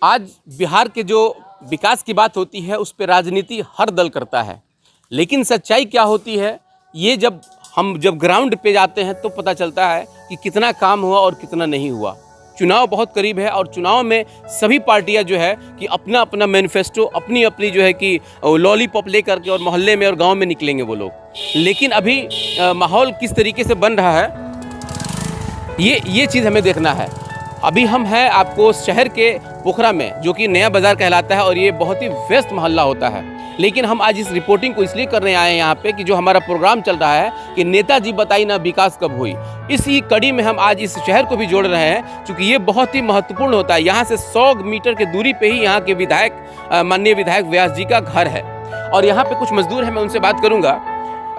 आज बिहार के जो विकास की बात होती है उस पर राजनीति हर दल करता है, लेकिन सच्चाई क्या होती है ये जब ग्राउंड पे जाते हैं तो पता चलता है कि कितना काम हुआ और कितना नहीं हुआ। चुनाव बहुत करीब है और चुनाव में सभी पार्टियां जो है कि अपना अपना मैनिफेस्टो अपनी अपनी जो है कि लॉलीपॉप लेकर के और मोहल्ले में और गांव में निकलेंगे वो लोग। लेकिन अभी माहौल किस तरीके से बन रहा है ये चीज़ हमें देखना है। अभी हम हैं आपको शहर के पोखरा में, जो कि नया बाज़ार कहलाता है और ये बहुत ही व्यस्त मोहल्ला होता है। लेकिन हम आज इस रिपोर्टिंग को इसलिए करने आए हैं यहाँ पे कि जो हमारा प्रोग्राम चल रहा है कि नेताजी बताई ना विकास कब हुई, इसी कड़ी में हम आज इस शहर को भी जोड़ रहे हैं, क्योंकि ये बहुत ही महत्वपूर्ण होता है। यहाँ से 100 मीटर की दूरी पे ही यहाँ के विधायक माननीय विधायक व्यास जी का घर है और यहाँ पे कुछ मजदूर हैं, मैं उनसे बात करूँगा।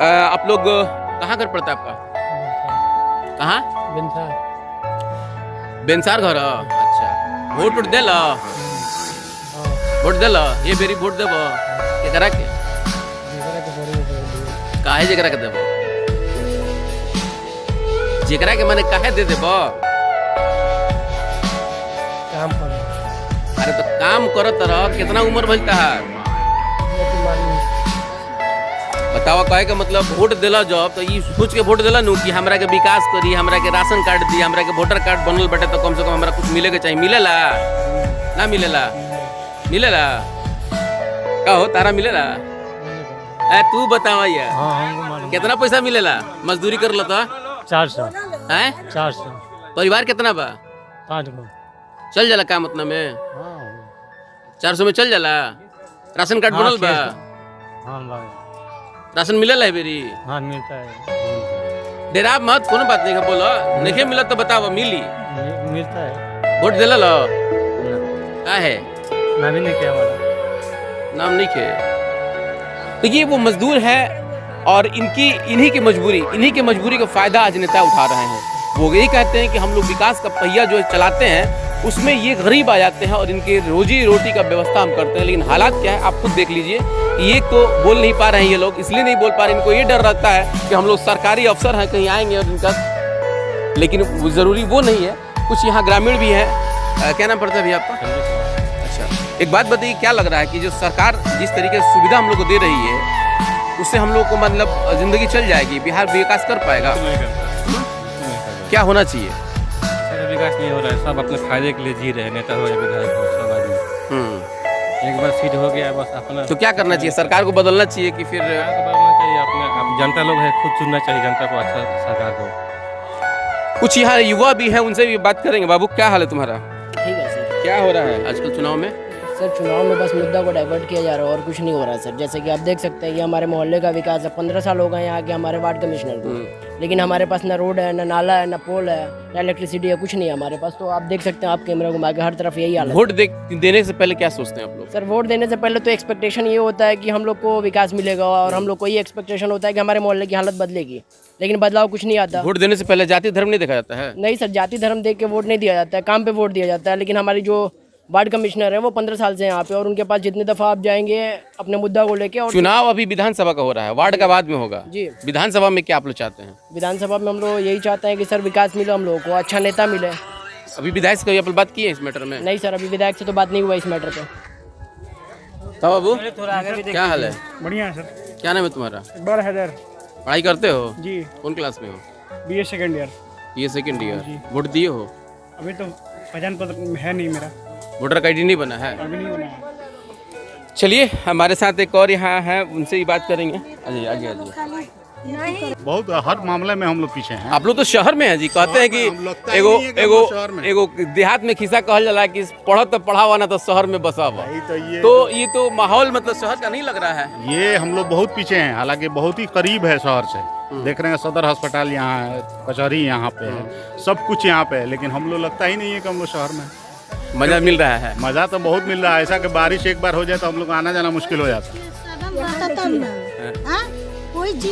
आप लोग कहाँ घर पड़ता है आपका? कहाँ? बेंसार घर। अच्छा, वोट देला ये बेरी वोट देब केकरा के काहे जेकरा के देब जेकरा के माने काहे दे देब? काम कर। अरे तो काम करत रह, कितना उम्र भइलता है बतावा। कहे का मतलब वोट देला जब तो ये सोच के वोट देला नु कि हमरा के विकास करी, हमरा के राशन कार्ड दी, हमरा के वोटर कार्ड बनल बैठे तो कम से कम हमरा कुछ मिले के चाहिए। मिलेला ना मिलेला? मिलेला का हो तारा मिलेला? तू बतावा यार। हाँ, कितना पैसा मिलेला मजदूरी कर लता? 400 हैं? 400। परिवार कितना बा? 5 गो। चल जाला काम उतना में? 400 में चल जाला? राशन कार्ड बनल बा? हाँ भाई, राशन मिलेला है बेरी? हाँ मिलता है। डेरा मत, कोनो बात नहीं है, बोलो नहीं मिला तो बताओ। मिली मिलता है। वोट देला लो का है? ना भी नहीं किया वाला नाम नहीं के। देखिए वो मजदूर है और इन्हीं की मजबूरी का फायदा आज नेता उठा रहे हैं। वो यही कहते हैं कि हम लोग विकास का पहिया जो चलाते हैं उसमें ये गरीब आ जाते हैं और इनके रोजी रोटी का व्यवस्था हम करते हैं। लेकिन हालात क्या है आप खुद देख लीजिए। ये तो बोल नहीं पा रहे हैं ये लोग, इसलिए नहीं बोल पा रहे, इनको ये डर रहता है कि हम लोग सरकारी अफसर हैं कहीं आएंगे और इनका, लेकिन वो ज़रूरी वो नहीं है। कुछ यहाँ ग्रामीण भी हैं। क्या नाम पड़ता है भैया आपका? अच्छा, एक बात बताइए, क्या लग रहा है कि जो सरकार जिस तरीके से सुविधा हम लोग को दे रही है उससे हम लोग को मतलब ज़िंदगी चल जाएगी, बिहार विकास कर पाएगा? क्या होना चाहिए? विकास नहीं हो रहा है, सब अपने फायदे के लिए जी रहे हैं, नेता हो या विधायक हो, सब आदमी। एक बार सीट हो गया बस अपना। तो क्या करना चाहिए? सरकार को बदलना चाहिए कि फिर बदलना चाहिए? अपना जनता लोग है, खुद चुनना चाहिए जनता को, अच्छा सरकार को। कुछ यहाँ युवा भी हैं, उनसे भी बात करेंगे। बाबू क्या हाल है तुम्हारा? ठीक है सर। क्या हो रहा है आजकल चुनाव में? सर चुनाव में बस मुद्दा को डाइवर्ट किया जा रहा है और कुछ नहीं हो रहा है सर। जैसे कि आप देख सकते हैं कि हमारे मोहल्ले का विकास है, 15 साल हो गए यहाँ के हमारे वार्ड कमिश्नर को, लेकिन हमारे पास ना रोड है, ना नाला है, ना पोल है, ना इलेक्ट्रिसिटी है, कुछ नहीं है हमारे पास। तो आप देख सकते हैं, आप कैमरा घुमा के हर तरफ यही हाल है। वोट देने से पहले क्या सोचते हैं आप लोग? सर वोट देने से पहले तो एक्सपेक्टेशन ये होता है कि हम लोग को विकास मिलेगा और हम लोग को ये एक्सपेक्टेशन होता है कि हमारे मोहल्ले की हालत बदलेगी, लेकिन बदलाव कुछ नहीं आता। वोट देने से पहले जाति धर्म नहीं देखा जाता है? नहीं सर, जाति धर्म देख के वोट नहीं दिया जाता है, काम पे वोट दिया जाता है। लेकिन हमारी जो वार्ड कमिश्नर है वो 15 साल से यहाँ पे, और उनके पास जितनी दफ़ा आप जाएंगे अपने मुद्दा को लेके। और चुनाव अभी विधानसभा का हो रहा है, वार्ड का बाद में होगा जी। विधानसभा में क्या आप लोग चाहते हैं? विधानसभा में हम लोग यही चाहते हैं कि सर विकास मिले, हम लोगों को अच्छा नेता मिले। अभी विधायक से कभी आप बात की है इस मैटर में? नहीं सर, अभी विधायक से तो बात नहीं हुआ इस मैटर पे। तो बाबू क्या हाल है? बढ़िया सर। क्या नाम है तुम्हारा? इकबाल हैदर पढ़ाई करते हो? जी। कौन क्लास में हो? BA second year. ये सेकेंड ईयर। वोट दिए हो? अभी तो पहचान पत्र है नहीं मेरा, वोटर ID नहीं बना है? अभी नहीं बना है। चलिए हमारे साथ एक और यहाँ है, उनसे ही बात करेंगे। आइए आगे आइए। बहुत हर मामले में हम लोग पीछे हैं। आप लोग तो शहर में हैं जी, कहते हैं कि एगो देहात में खिस्सा कहल जाला कि पढ़त तो पढ़ावा ना तो शहर में बसावा। तो ये तो माहौल मतलब शहर का नहीं लग रहा है। ये हम लोग बहुत पीछे हैं, हालांकि बहुत ही करीब है शहर से। देख रहे हैं सदर अस्पताल यहाँ है, कचहरी यहाँ पे है, सब कुछ यहाँ पे है, लेकिन हम लोग लगता ही नहीं है कि हम लोग शहर में। मजा मिल रहा है? मजा तो बहुत मिल रहा है। ऐसा कि बारिश एक बार हो जाए तो हम लोग आना जाना मुश्किल हो जाता है।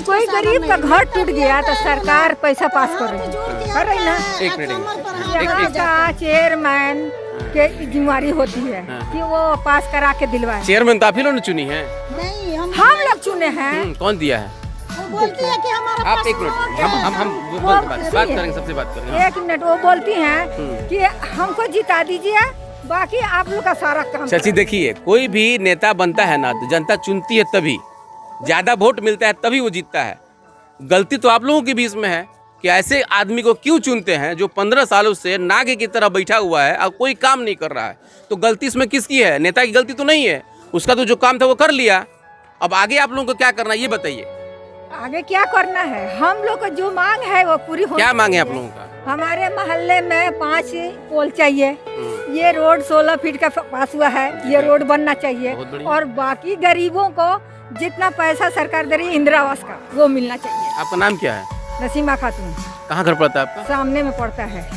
कोई गरीब का घर टूट गया तो सरकार पैसा पास कर रही ना। एक मिनट यहाँ का चेयरमैन के जिम्मेवारी होती है कि वो पास करा के दिलवाए। चेयरमैन तो आप ही लोगों ने चुनी है? हम लोग चुने हैं। कौन दिया है? बोलती है कि हमारा आप एक मिनट, हम बात करेंगे, सबसे बात करेंगे। 1 मिनट। वो बोलती हैं कि हमको जिता दीजिए बाकी आप लोग का सारा काम चाची देखिए, कोई भी नेता बनता है ना तो जनता चुनती है, तभी ज्यादा वोट मिलता है तभी वो जीतता है। गलती तो आप लोगों की भी इसमें है कि ऐसे आदमी को क्यों चुनते हैं जो 15 सालों से नागे की तरह बैठा हुआ है और कोई काम नहीं कर रहा है। तो गलती इसमें किसकी है? नेता की गलती तो नहीं है, उसका तो जो काम था वो कर लिया। अब आगे आप लोगों को क्या करना है ये बताइए। आगे क्या करना है? हम लोग का जो मांग है वो पूरी हो। क्या मांग है आप लोगों का? हमारे मोहल्ले में 5 पोल चाहिए। ये रोड 16 फीट का पास हुआ है, ये रोड बनना चाहिए। बहुत बढ़िया। और बाकी गरीबों को जितना पैसा सरकार दे रही है इंदिरा आवास का, वो मिलना चाहिए। आपका नाम क्या है? नसीमा खातून, कहाँ घर पड़ता है आपका? सामने में पड़ता है।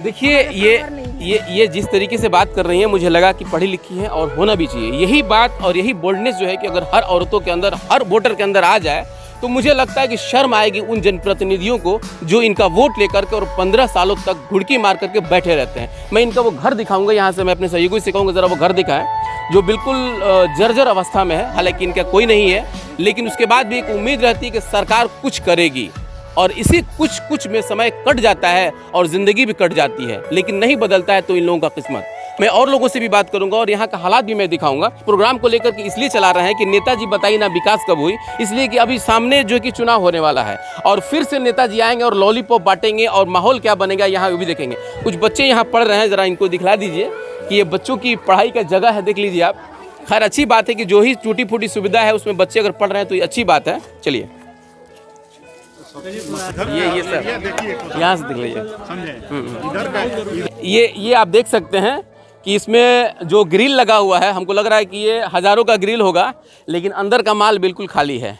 देखिए ये जिस तरीके से बात कर रही हैं, मुझे लगा कि पढ़ी लिखी है और होना भी चाहिए। यही बात और यही बोल्डनेस जो है कि अगर हर औरतों के अंदर, हर वोटर के अंदर आ जाए तो मुझे लगता है कि शर्म आएगी उन जनप्रतिनिधियों को जो इनका वोट लेकर के और 15 सालों तक घुड़की मार करके बैठे रहते हैं। मैं इनका वो घर दिखाऊंगा, यहाँ से मैं अपने सहयोगी से कहूँगा ज़रा वो घर दिखाएं जो बिल्कुल जर्जर अवस्था में है। हालांकि इनका कोई नहीं है, लेकिन उसके बाद भी एक उम्मीद रहती है कि सरकार कुछ करेगी। और इसी कुछ में समय कट जाता है और ज़िंदगी भी कट जाती है, लेकिन नहीं बदलता है तो इन लोगों का किस्मत। मैं और लोगों से भी बात करूंगा और यहाँ का हालात भी मैं दिखाऊंगा। प्रोग्राम को लेकर के इसलिए चला रहे हैं कि नेताजी बताइए ना विकास कब हुई, इसलिए कि अभी सामने जो कि चुनाव होने वाला है और फिर से नेताजी आएंगे और लॉलीपॉप बांटेंगे और माहौल क्या बनेगा यहाँ वो भी देखेंगे। कुछ बच्चे यहाँ पढ़ रहे हैं, ज़रा इनको दिखला दीजिए कि ये बच्चों की पढ़ाई का जगह है, देख लीजिए आप। खैर अच्छी बात है कि जो ही टूटी फूटी सुविधा है उसमें बच्चे अगर पढ़ रहे हैं तो ये अच्छी बात है। चलिए ये सर यहाँ से देख लीजिए, ये आप देख सकते हैं कि इसमें जो ग्रिल लगा हुआ है, हमको लग रहा है कि ये हज़ारों का ग्रिल होगा, लेकिन अंदर का माल बिल्कुल खाली है,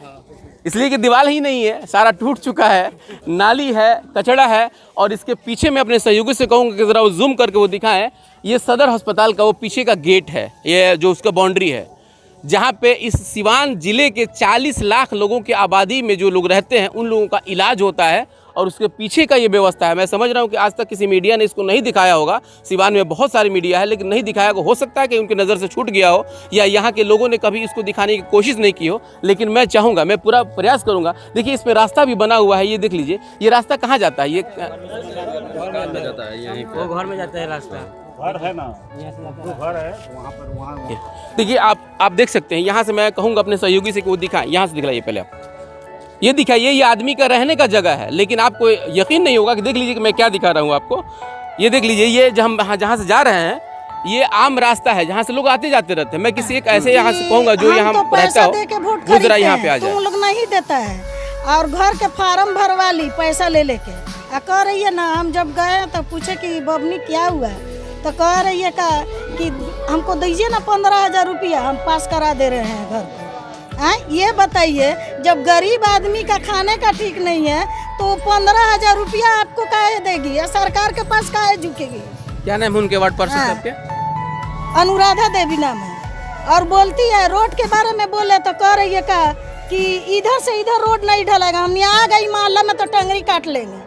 इसलिए कि दीवार ही नहीं है, सारा टूट चुका है, नाली है, कचड़ा है। और इसके पीछे मैं अपने सहयोगी से कहूँगा कि ज़रा वो जूम करके वो दिखाएं, ये सदर अस्पताल का वो पीछे का गेट है, ये जो उसका बाउंड्री है, जहाँ पे इस सिवान जिले के 40 लाख लोगों की आबादी में जो लोग रहते हैं उन लोगों का इलाज होता है और उसके पीछे का ये व्यवस्था है। मैं समझ रहा हूँ कि आज तक किसी मीडिया ने इसको नहीं दिखाया होगा। सिवान में बहुत सारी मीडिया है लेकिन नहीं दिखाया हो सकता है कि उनकी नज़र से छूट गया हो या यहाँ के लोगों ने कभी इसको दिखाने की कोशिश नहीं की हो, लेकिन मैं चाहूँगा, मैं पूरा प्रयास करूँगा। देखिए इसमें रास्ता भी बना हुआ है, ये देख लीजिए, ये रास्ता कहाँ जाता है? ये वो घर में जाता है रास्ता। घर है ना, जो घर है वहाँ पर, वहाँ देखिए आप देख सकते हैं। यहाँ से मैं कहूँगा अपने सहयोगी से कि वो दिखाएं, यहाँ से दिखलाइए पहले आप, ये दिखाइए। ये आदमी का रहने का जगह है, लेकिन आपको यकीन नहीं होगा कि देख लीजिए कि मैं क्या दिखा रहा हूँ आपको। ये देख लीजिए, ये जहाँ से जा रहे हैं ये आम रास्ता है जहाँ से लोग आते जाते रहते हैं। मैं किसी एक ऐसे यहाँ से कहूँगा जो यहाँ रहता हो वो जरा यहाँ पे आ जाए। तुम लोग नहीं देता है और घर के फार्म भरवा ली पैसा ले लेके। कह रही है ना, हम जब गए तो पूछे कि बबनी क्या हुआ, तो कह रही है कि हमको दीजिए ना 15,000 रुपया, हम पास करा दे रहे हैं घर को। ये बताइए, जब गरीब आदमी का खाने का ठीक नहीं है तो 15,000 रुपया आपको काहे देगी या सरकार के पास काहे झुकेगी? क्या नाम है उनके वार्ड पार्षद आपके? अनुराधा देवी नाम है। और बोलती है रोड के बारे में बोले तो कह रही है कि इधर से इधर रोड नहीं ढलेगा, हम यहाँ आ गई मोहल्ला में तो टंगरी काट लेंगे।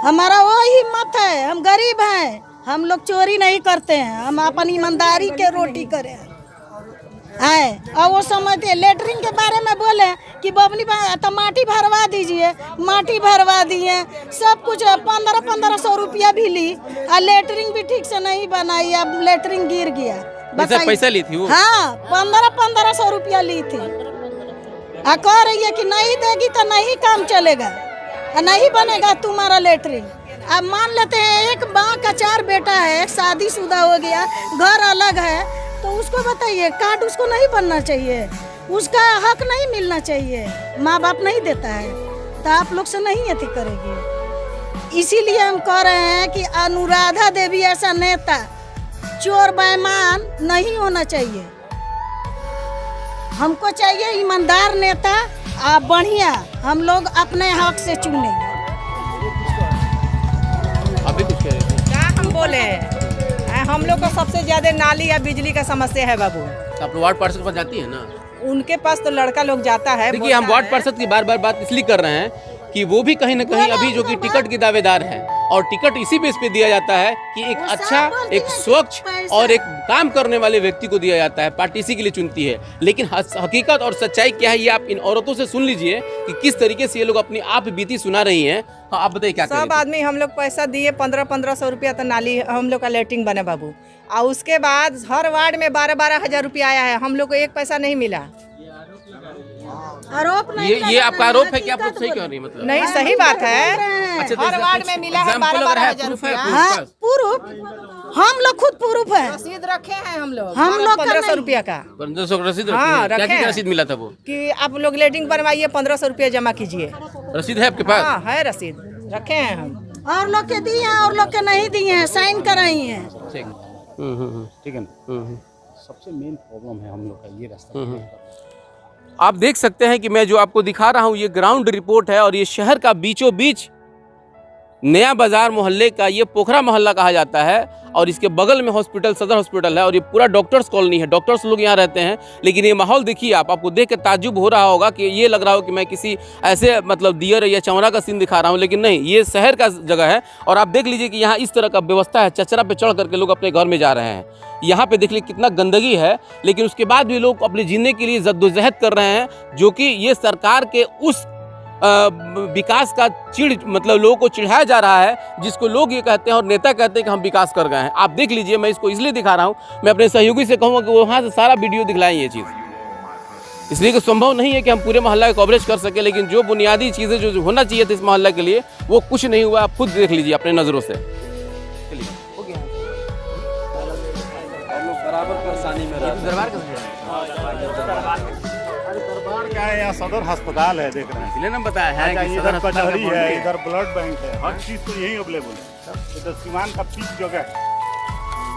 हमारा वो हिम्मत है, हम गरीब हैं, हम लोग चोरी नहीं करते हैं, हम अपन ईमानदारी के रोटी करे हैं। और वो समझते लेटरिन के बारे में बोले कि बबनी तो माटी भरवा दीजिए, माटी भरवा दिए, सब कुछ 1500 रुपया भी ली और लेटरिन भी ठीक से नहीं बनाई, अब लेटरिन गिर गया। पैसा ली थी वो? हाँ, 1500 रुपया ली थी। कह रही है कि नहीं देगी तो नहीं काम चलेगा, नहीं बनेगा तुम्हारा लेटरिन। अब मान लेते हैं एक माँ का 4 बेटा है, शादीशुदा हो गया, घर अलग है, तो उसको बताइए कार्ड उसको नहीं बनना चाहिए, उसका हक नहीं मिलना चाहिए, माँ बाप नहीं देता है तो आप लोग से नहीं अति करेगी। इसीलिए हम कह रहे हैं कि अनुराधा देवी ऐसा नेता चोर बेईमान नहीं होना चाहिए। हमको चाहिए ईमानदार नेता, बढ़िया, हम लोग अपने हक से चुनेंगे। अभी कुछ कह रहे थे? क्या हम बोले, हम लोग को सबसे ज्यादा नाली या बिजली का समस्या है बाबू। आप लोग वार्ड पार्षद के पास जाती है ना? उनके पास तो लड़का लोग जाता है। देखिए हम वार्ड पार्षद की बार बार बात इसलिए कर रहे हैं कि वो भी कहीं ना कहीं अभी जो कि टिकट के दावेदार हैं और टिकट इसी बेस पे दिया जाता है कि एक अच्छा, एक स्वच्छ और एक काम करने वाले व्यक्ति को दिया जाता है। पार्टी इसी के लिए चुनती है, लेकिन हकीकत और सच्चाई क्या है ये आप इन औरतों से सुन लीजिए कि किस तरीके से ये लोग अपनी आप बीती सुना रही हैं। हाँ, आप बताइए क्या? सब आदमी हम लोग पैसा दिए 1500 रुपया तो नाली हम लोग का लेटरिन बने बाबू, और उसके बाद हर वार्ड में 12-12 हज़ार रुपया आया है, हम लोग को एक पैसा नहीं मिला। आरोप नहीं ये आपका आरोप है कि आप लोग सही कह रही हैं मतलब? नहीं, सही बात है। अच्छा, तो हर वार्ड में मिला है 12-12 हज़ार रुपया। हाँ, प्रूफ हम लोग खुद प्रूफ है। रसीद रखे हैं हम लोग हम लोग का 1500 नहीं। रुपया का 1500 का रसीद हाँ, रखी है? क्या रखे की हैं। रसीद मिला था वो? कि आप लोग लेटरिन बनवाइए, 1500 रुपया जमा कीजिए। रसीद है आपके पास? हाँ है, रसीद रखे हैं हम। और लोग के दिए हैं और लोग के नहीं दिए हैं, साइन कराई हैं। ठीक। ठीक है ना। सबसे मेन प्रॉब्लम है हम लोग का ये रास्ता। आप देख सकते हैं कि मैं जो आपको दिखा रहा हूँ ये ग्राउंड रिपोर्ट है और ये शहर का बीचों बीच नया बाजार मोहल्ले का ये पोखरा मोहल्ला कहा जाता है और इसके बगल में हॉस्पिटल, सदर हॉस्पिटल है और ये पूरा डॉक्टर्स कॉलोनी है। डॉक्टर्स लोग यहाँ रहते हैं, लेकिन ये माहौल देखिए आपको देख कर ताज्जुब हो रहा होगा कि ये लग रहा हो कि मैं किसी ऐसे मतलब दियर या चौरा का सीन दिखा रहा हूँ, लेकिन नहीं, ये शहर का जगह है। और आप देख लीजिए कि यहाँ इस तरह का व्यवस्था है, चचरा पे चढ़ करके लोग अपने घर में जा रहे हैं। यहाँ पे देख लीजिए कितना गंदगी है, लेकिन उसके बाद भी लोग अपने जीने के लिए जद्दोजहद कर रहे हैं, जो कि ये सरकार के उस विकास का मतलब लोगों को चिढ़ाया जा रहा है, जिसको लोग ये कहते हैं और नेता कहते हैं कि हम विकास कर गए हैं। आप देख लीजिए, मैं इसको इसलिए दिखा रहा हूँ, मैं अपने सहयोगी से कहूँगा कि वो वहाँ से सारा वीडियो दिखलाएं ये चीज़, इसलिए कि संभव नहीं है कि हम पूरे मोहल्ला का कवरेज कर सके, लेकिन जो बुनियादी चीज़ें जो होना चाहिए थी इस मोहल्ला के लिए वो कुछ नहीं हुआ। आप खुद देख लीजिए अपने नज़रों से। दरबार क्या है, यहाँ सदर अस्पताल है, देख रहे हैं। इसलिए ना बताया है कि इधर कचहरी है, इधर ब्लड बैंक है, हर चीज़ तो यही अवेलेबल है। इधर सीमान का पीक जगह है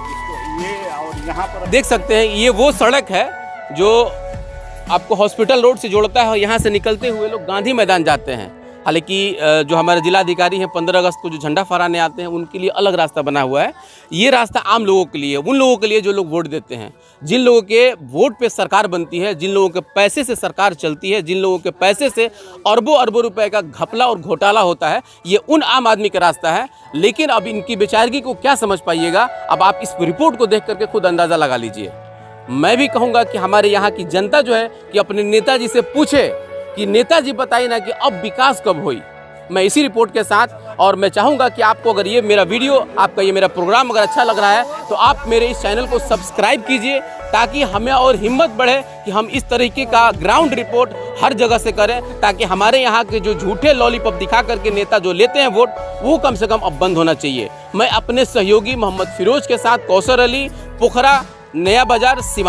इसको ये, और यहाँ पर देख सकते हैं ये वो सड़क है जो आपको हॉस्पिटल रोड से जोड़ता है और यहाँ से निकलते हुए लोग गांधी मैदान जाते हैं। हालांकि जो हमारे जिलाधिकारी हैं 15 अगस्त को जो झंडा फहराने आते हैं उनके लिए अलग रास्ता बना हुआ है। ये रास्ता आम लोगों के लिए, उन लोगों के लिए जो लोग वोट देते हैं, जिन लोगों के वोट पे सरकार बनती है, जिन लोगों के पैसे से सरकार चलती है, जिन लोगों के पैसे से अरबों अरबों रुपए का घपला और घोटाला होता है, ये उन आम आदमी का रास्ता है। लेकिन अब इनकी बेचारगी को क्या समझ पाइएगा, अब आप इस रिपोर्ट को देख करके खुद अंदाज़ा लगा लीजिए। मैं भी कहूँगा कि हमारे यहाँ की जनता जो है कि अपने नेताजी से पूछे कि नेताजी बताइए ना कि अब विकास कब हुई। मैं इसी रिपोर्ट के साथ, और मैं चाहूँगा कि आपको अगर ये मेरा वीडियो, आपका ये मेरा प्रोग्राम अगर अच्छा लग रहा है तो आप मेरे इस चैनल को सब्सक्राइब कीजिए, ताकि हमें और हिम्मत बढ़े कि हम इस तरीके का ग्राउंड रिपोर्ट हर जगह से करें, ताकि हमारे यहाँ के जो झूठे लॉलीपॉप दिखा करके नेता जो लेते हैं वोट, वो कम से कम अब बंद होना चाहिए। मैं अपने सहयोगी मोहम्मद फिरोज के साथ, कौसर अली, पोखरा, नया बाजार, सीमा।